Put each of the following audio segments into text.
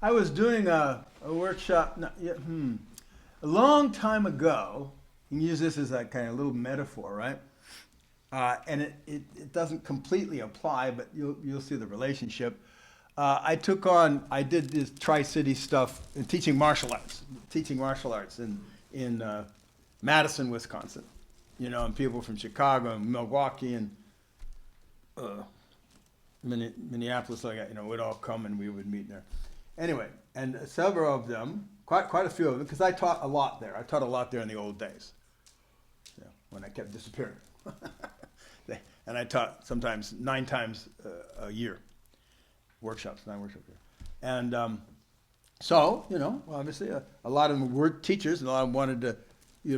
I was doing a workshop a long time ago. You can use this as a kind of little metaphor, right? And it doesn't completely apply, but you'll see the relationship. I did this Tri-City stuff in teaching martial arts in Madison, Wisconsin. And people from Chicago and Milwaukee and uh, Minneapolis, would all come and we would meet there. Anyway, and several of them, quite a few of them, because I taught a lot there. I taught a lot there in the old days, when I kept disappearing. And I taught sometimes 9 times a year, 9 workshops a year. And so, obviously a lot of them were teachers, and a lot of them wanted to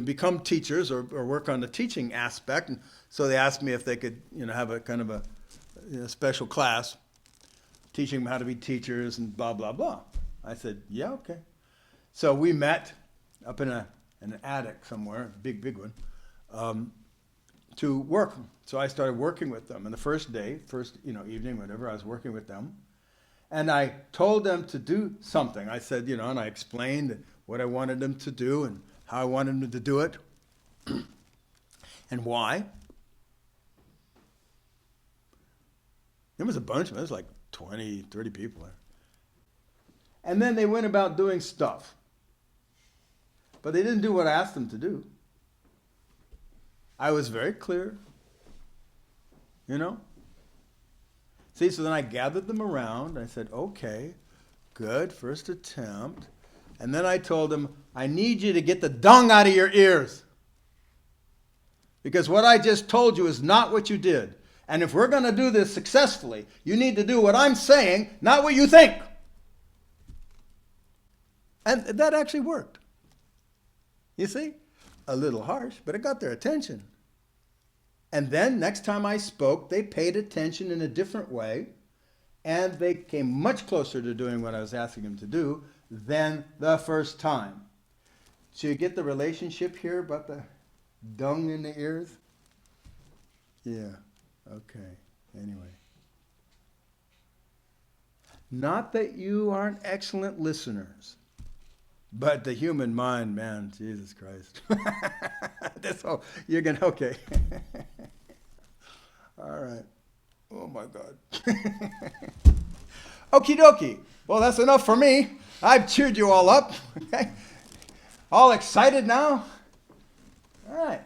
become teachers or work on the teaching aspect. And so they asked me if they could, have a kind of a special class teaching them how to be teachers and blah, blah, blah. I said, yeah, okay. So we met up in an attic somewhere, big one, to work. So I started working with them. And the first evening, whatever, I was working with them. And I told them to do something. I said, and I explained what I wanted them to do and how I wanted them to do it and why. There was a bunch of them. There was like 20, 30 people there. And then they went about doing stuff. But they didn't do what I asked them to do. I was very clear. See, so then I gathered them around. I said, okay, good, first attempt. And then I told them, I need you to get the dung out of your ears. Because what I just told you is not what you did. And if we're going to do this successfully, you need to do what I'm saying, not what you think. And that actually worked. You see? A little harsh, but it got their attention. And then next time I spoke, they paid attention in a different way, and they came much closer to doing what I was asking them to do than the first time. So you get the relationship here about the dung in the ears? Yeah, okay, anyway. Not that you aren't excellent listeners, but the human mind, man, Jesus Christ. That's all, you're going to, okay. All right. Oh my God. Okie dokie. Well, that's enough for me. I've cheered you all up. Okay? All excited now? All right.